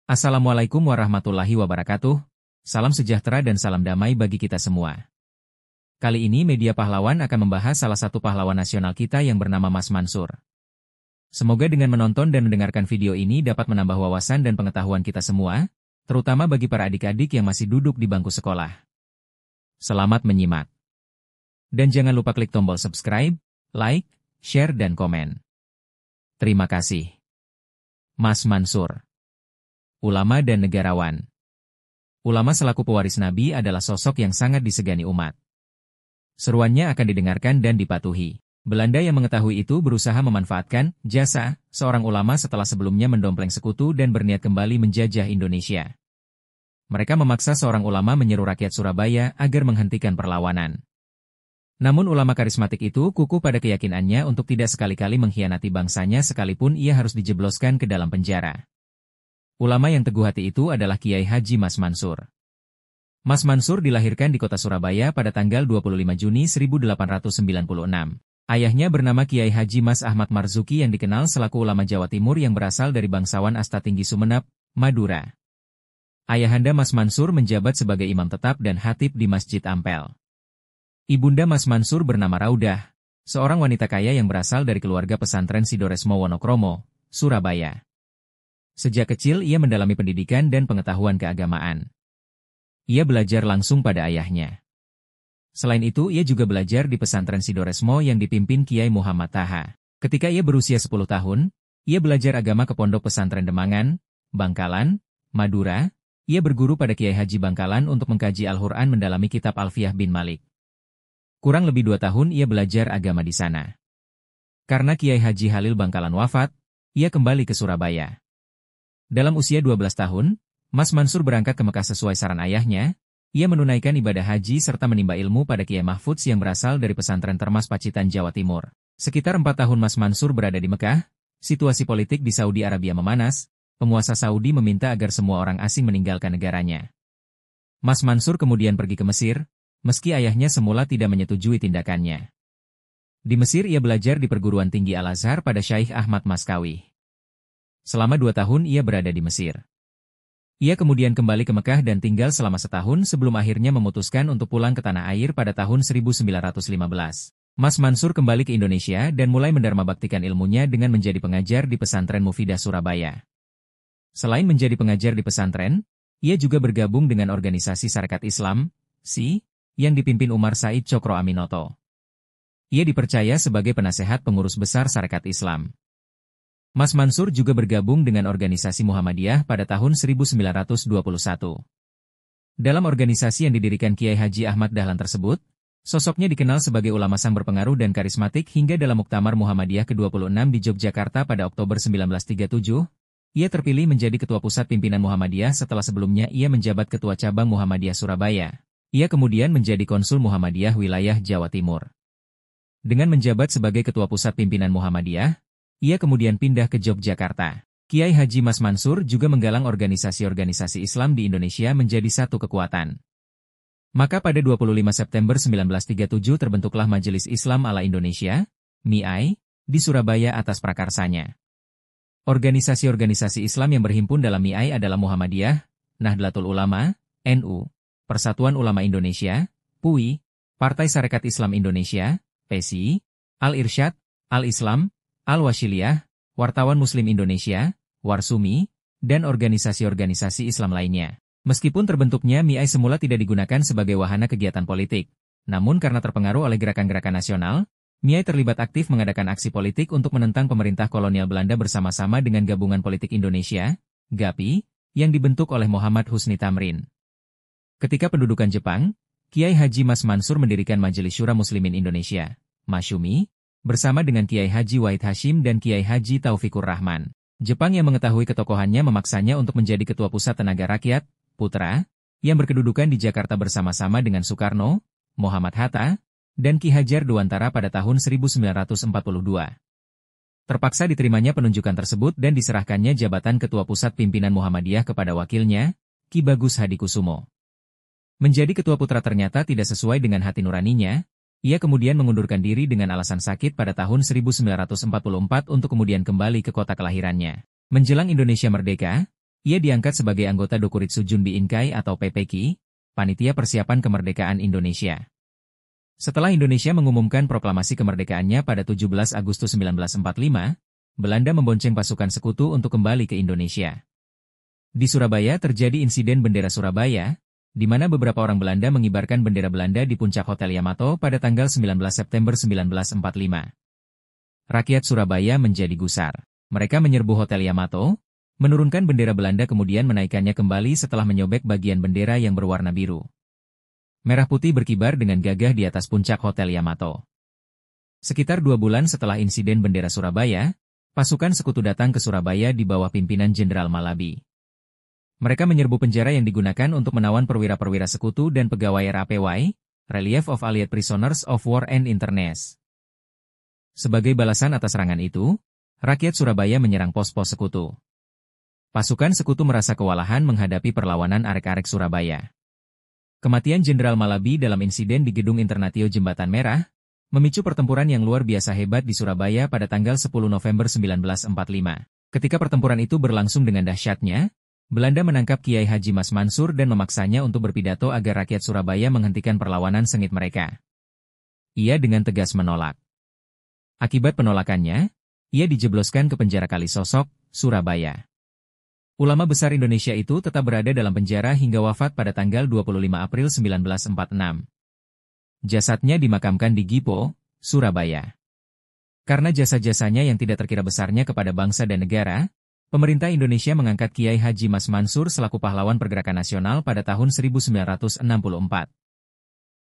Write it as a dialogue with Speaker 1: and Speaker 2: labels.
Speaker 1: Assalamualaikum warahmatullahi wabarakatuh. Salam sejahtera dan salam damai bagi kita semua. Kali ini Media Pahlawan akan membahas salah satu pahlawan nasional kita yang bernama Mas Mansur. Semoga dengan menonton dan mendengarkan video ini dapat menambah wawasan dan pengetahuan kita semua, terutama bagi para adik-adik yang masih duduk di bangku sekolah. Selamat menyimak. Dan jangan lupa klik tombol subscribe, like, share dan komen. Terima kasih. Mas Mansur, ulama dan negarawan. Ulama selaku pewaris Nabi adalah sosok yang sangat disegani umat. Seruannya akan didengarkan dan dipatuhi. Belanda yang mengetahui itu berusaha memanfaatkan jasa seorang ulama setelah sebelumnya mendompleng sekutu dan berniat kembali menjajah Indonesia. Mereka memaksa seorang ulama menyeru rakyat Surabaya agar menghentikan perlawanan. Namun ulama karismatik itu kukuh pada keyakinannya untuk tidak sekali-kali mengkhianati bangsanya sekalipun ia harus dijebloskan ke dalam penjara. Ulama yang teguh hati itu adalah Kiai Haji Mas Mansur. Mas Mansur dilahirkan di kota Surabaya pada tanggal 25 Juni 1896. Ayahnya bernama Kiai Haji Mas Ahmad Marzuki yang dikenal selaku ulama Jawa Timur yang berasal dari bangsawan Asta Tinggi Sumenep, Madura. Ayahanda Mas Mansur menjabat sebagai imam tetap dan khatib di Masjid Ampel. Ibunda Mas Mansur bernama Raudah, seorang wanita kaya yang berasal dari keluarga pesantren Sidoresmo Wonokromo, Surabaya. Sejak kecil ia mendalami pendidikan dan pengetahuan keagamaan. Ia belajar langsung pada ayahnya. Selain itu ia juga belajar di pesantren Sidoresmo yang dipimpin Kiai Muhammad Taha. Ketika ia berusia 10 tahun, ia belajar agama ke pondok pesantren Demangan, Bangkalan, Madura. Ia berguru pada Kiai Haji Bangkalan untuk mengkaji Al-Quran mendalami kitab Alfiyah bin Malik. Kurang lebih 2 tahun ia belajar agama di sana. Karena Kiai Haji Halil Bangkalan wafat, ia kembali ke Surabaya. Dalam usia 12 tahun, Mas Mansur berangkat ke Mekah sesuai saran ayahnya. Ia menunaikan ibadah haji serta menimba ilmu pada Kiai Mahfudz yang berasal dari pesantren Termas Pacitan, Jawa Timur. Sekitar 4 tahun Mas Mansur berada di Mekah, situasi politik di Saudi Arabia memanas, penguasa Saudi meminta agar semua orang asing meninggalkan negaranya. Mas Mansur kemudian pergi ke Mesir, meski ayahnya semula tidak menyetujui tindakannya. Di Mesir ia belajar di perguruan tinggi Al-Azhar pada Syaikh Ahmad Maskawi. Selama 2 tahun ia berada di Mesir. Ia kemudian kembali ke Mekah dan tinggal selama setahun sebelum akhirnya memutuskan untuk pulang ke tanah air pada tahun 1915. Mas Mansur kembali ke Indonesia dan mulai mendharmabaktikan ilmunya dengan menjadi pengajar di pesantren Mufidah Surabaya. Selain menjadi pengajar di pesantren, ia juga bergabung dengan organisasi Sarekat Islam, SI, yang dipimpin Umar Said Cokro Aminoto. Ia dipercaya sebagai penasehat pengurus besar Sarekat Islam. Mas Mansur juga bergabung dengan organisasi Muhammadiyah pada tahun 1921. Dalam organisasi yang didirikan Kiai Haji Ahmad Dahlan tersebut, sosoknya dikenal sebagai ulama sang berpengaruh dan karismatik hingga dalam Muktamar Muhammadiyah ke-26 di Yogyakarta pada Oktober 1937, ia terpilih menjadi Ketua Pusat Pimpinan Muhammadiyah setelah sebelumnya ia menjabat Ketua Cabang Muhammadiyah Surabaya. Ia kemudian menjadi Konsul Muhammadiyah Wilayah Jawa Timur. Dengan menjabat sebagai Ketua Pusat Pimpinan Muhammadiyah, ia kemudian pindah ke Yogyakarta. Kiai Haji Mas Mansur juga menggalang organisasi-organisasi Islam di Indonesia menjadi satu kekuatan. Maka pada 25 September 1937 terbentuklah Majelis Islam ala Indonesia, MIAI, di Surabaya atas prakarsanya. Organisasi-organisasi Islam yang berhimpun dalam MIAI adalah Muhammadiyah, Nahdlatul Ulama, NU, Persatuan Ulama Indonesia, PUI, Partai Sarekat Islam Indonesia, PSI, Al-Irsyad, Al-Islam, Al-Wasiliyah, Wartawan Muslim Indonesia, Warsumi, dan organisasi-organisasi Islam lainnya. Meskipun terbentuknya MIAI semula tidak digunakan sebagai wahana kegiatan politik, namun karena terpengaruh oleh gerakan-gerakan nasional, MIAI terlibat aktif mengadakan aksi politik untuk menentang pemerintah kolonial Belanda bersama-sama dengan Gabungan Politik Indonesia, GAPI, yang dibentuk oleh Muhammad Husni Tamrin. Ketika pendudukan Jepang, Kiai Haji Mas Mansur mendirikan Majelis Syura Muslimin Indonesia, Masyumi, bersama dengan Kiai Haji Wahid Hashim dan Kiai Haji Taufikur Rahman. Jepang yang mengetahui ketokohannya memaksanya untuk menjadi Ketua Pusat Tenaga Rakyat, Putra, yang berkedudukan di Jakarta bersama-sama dengan Soekarno, Muhammad Hatta, dan Ki Hajar Dewantara pada tahun 1942. Terpaksa diterimanya penunjukan tersebut dan diserahkannya jabatan Ketua Pusat Pimpinan Muhammadiyah kepada wakilnya, Ki Bagus Hadikusumo. Menjadi Ketua Putra ternyata tidak sesuai dengan hati nuraninya. Ia kemudian mengundurkan diri dengan alasan sakit pada tahun 1944 untuk kemudian kembali ke kota kelahirannya. Menjelang Indonesia merdeka, Ia diangkat sebagai anggota Dokuritsu Junbi Inkai atau PPK, Panitia Persiapan Kemerdekaan Indonesia. Setelah Indonesia mengumumkan proklamasi kemerdekaannya pada 17 Agustus 1945, Belanda membonceng pasukan sekutu untuk kembali ke Indonesia. Di Surabaya terjadi insiden bendera Surabaya, di mana beberapa orang Belanda mengibarkan bendera Belanda di puncak Hotel Yamato pada tanggal 19 September 1945. Rakyat Surabaya menjadi gusar. Mereka menyerbu Hotel Yamato, menurunkan bendera Belanda kemudian menaikkannya kembali setelah menyobek bagian bendera yang berwarna biru. Merah putih berkibar dengan gagah di atas puncak Hotel Yamato. Sekitar 2 bulan setelah insiden bendera Surabaya, pasukan sekutu datang ke Surabaya di bawah pimpinan Jenderal Malabi. Mereka menyerbu penjara yang digunakan untuk menawan perwira-perwira sekutu dan pegawai RAPY, Relief of Allied Prisoners of War and Internees. Sebagai balasan atas serangan itu, rakyat Surabaya menyerang pos-pos sekutu. Pasukan sekutu merasa kewalahan menghadapi perlawanan arek-arek Surabaya. Kematian Jenderal Malabi dalam insiden di Gedung Internatio Jembatan Merah, memicu pertempuran yang luar biasa hebat di Surabaya pada tanggal 10 November 1945. Ketika pertempuran itu berlangsung dengan dahsyatnya, Belanda menangkap Kiai Haji Mas Mansur dan memaksanya untuk berpidato agar rakyat Surabaya menghentikan perlawanan sengit mereka. Ia dengan tegas menolak. Akibat penolakannya, ia dijebloskan ke penjara Kalisosok, Surabaya. Ulama besar Indonesia itu tetap berada dalam penjara hingga wafat pada tanggal 25 April 1946. Jasadnya dimakamkan di Gipo, Surabaya. Karena jasa-jasanya yang tidak terkira besarnya kepada bangsa dan negara, pemerintah Indonesia mengangkat Kiai Haji Mas Mansur selaku pahlawan pergerakan nasional pada tahun 1964.